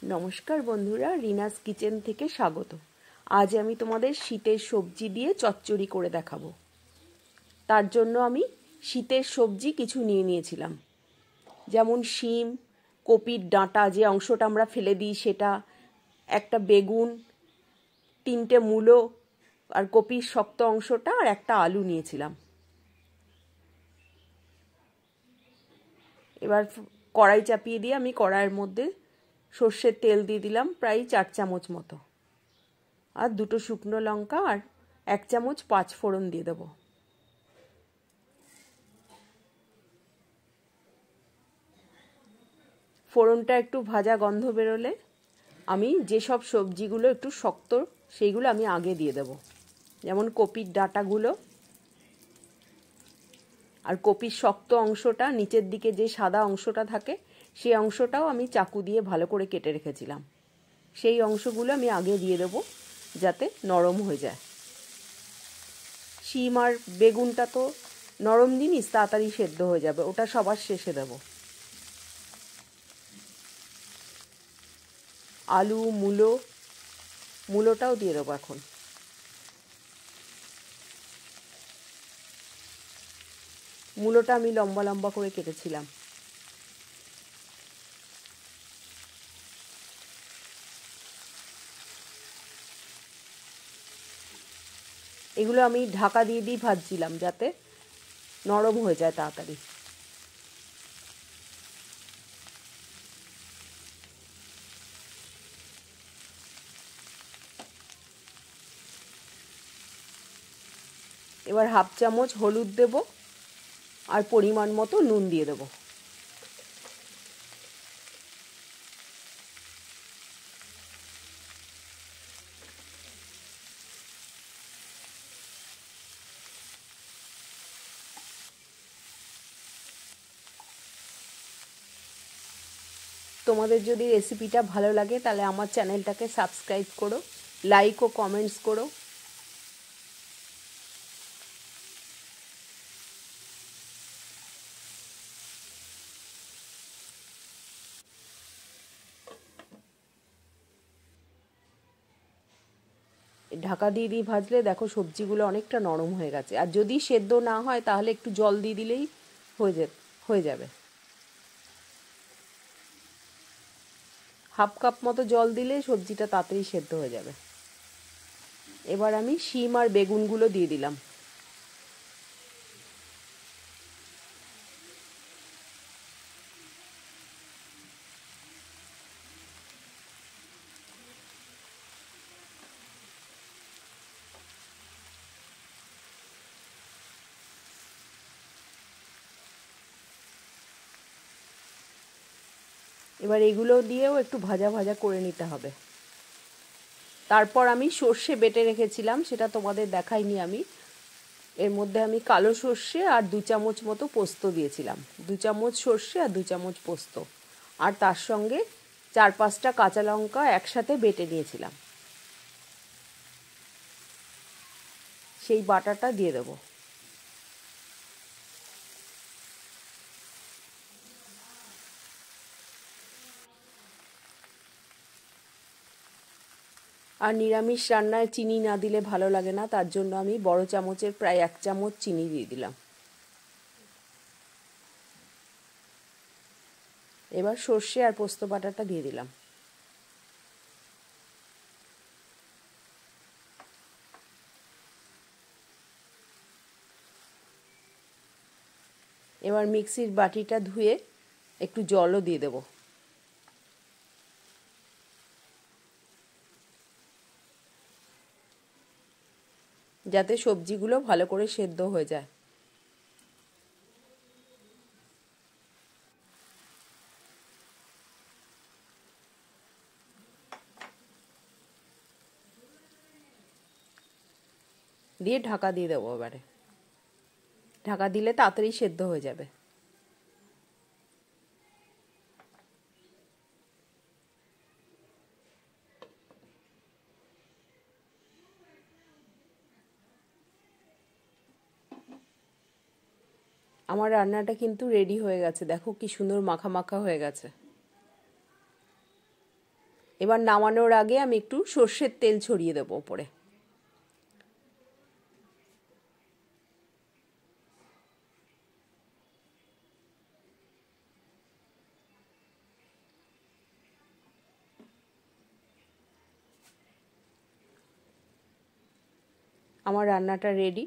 নমস্কার বন্ধুরা, রিনাস কিচেন থেকে স্বাগত। আজ আমি তোমাদের শীতের সবজি দিয়ে চচ্চড়ি করে দেখাবো। তার জন্য আমি শীতের সবজি কিছু নিয়ে নিয়েছিলাম, যেমন শিম, কপির ডাঁটা যে অংশটা আমরা ফেলে দিই সেটা, একটা বেগুন, 3টে মূলো আর কপির শক্ত অংশটা, আর একটা আলু নিয়েছিলাম। এবার কড়াই চাপিয়ে দিয়ে আমি কড়াইয়ের মধ্যে সর্ষের তেল দিয়ে দিলাম প্রায় 4 চামচ মতো, আর 2টো শুকনো লঙ্কা আর 1 চামচ 5 ফোড়ন দিয়ে দেবো। ফোড়নটা একটু ভাজা গন্ধ বেরোলে আমি যেসব সবজিগুলো একটু শক্ত সেইগুলো আমি আগে দিয়ে দেবো, যেমন কপির ডাঁটাগুলো আর কপির শক্ত অংশটা, নিচের দিকে যে সাদা অংশটা থাকে সেই অংশটাও আমি চাকু দিয়ে ভালো করে কেটে রেখেছিলাম। সেই অংশগুলো আমি আগে দিয়ে দেবো যাতে নরম হয়ে যায়। শিম আর বেগুনটা তো নরম জিনিস, তাড়াতাড়ি সেদ্ধ হয়ে যাবে, ওটা সবার শেষে দেবো। আলু, মূলোটাও দিয়ে দেবো এখন। মূলোটা আমি লম্বা লম্বা করে কেটেছিলাম। এগুলো আমি ঢাকা দিয়ে ভাজছিলাম যাতে নরম হয়ে যায় তাড়াতাড়ি। এবার 1/2 চামচ হলুদ দেব আর পরিমাণ মতো নুন দিয়ে দেবো। তোমাদের যদি রেসিপিটা ভালো লাগে তাহলে আমার চ্যানেলটাকে সাবস্ক্রাইব করো, লাইক ও কমেন্টস করো। ঢাকা দিয়ে ভাজলে দেখো সবজিগুলো অনেকটা নরম হয়ে গেছে, আর যদি সেদ্ধ না হয় তাহলে একটু জল দিয়ে দিলেই হয়ে যাবে। 1/2 কাপ মতো জল দিলে সবজিটা তাড়াতাড়ি সেদ্ধ হয়ে যাবে। এবার আমি শিম আর বেগুনগুলো দিয়ে দিলাম। এবার এগুলো দিয়েও একটু ভাজা ভাজা করে নিতে হবে। তারপর আমি সর্ষে বেটে রেখেছিলাম, সেটা তোমাদের দেখাইনি আমি। এর মধ্যে আমি কালো সর্ষে আর 2 চামচ মতো পোস্ত দিয়েছিলাম। 2 চামচ সর্ষে আর 2 চামচ পোস্ত, আর তার সঙ্গে 4-5টা কাঁচা লঙ্কা একসাথে বেটে নিয়েছিলাম, সেই বাটাটা দিয়ে দেবো। আর নিরামিষ রান্নায় চিনি না দিলে ভালো লাগে না, তার জন্য আমি বড় চামচের প্রায় 1 চামচ চিনি দিয়ে দিলাম। এবার সর্ষে আর পোস্ত বাটাটা দিয়ে দিলাম। এবার মিক্সির বাটিটা ধুয়ে একটু জলও দিয়ে দেবো, যাতে সবজিগুলো ভালো করে সেদ্ধ হয়ে যায়। দিয়ে ঢাকা দিয়ে দেবো। এবারে ঢাকা দিলে তাড়াতাড়ি সেদ্ধ হয়ে যাবে। আমার রান্নাটা কিন্তু রেডি হয়ে গেছে, দেখো কি সুন্দর মাখা মাখা হয়ে গেছে। এবার নামানোর আগে আমি একটু সর্ষের তেল ছড়িয়ে দেবো ওপরে। আমার রান্নাটা রেডি।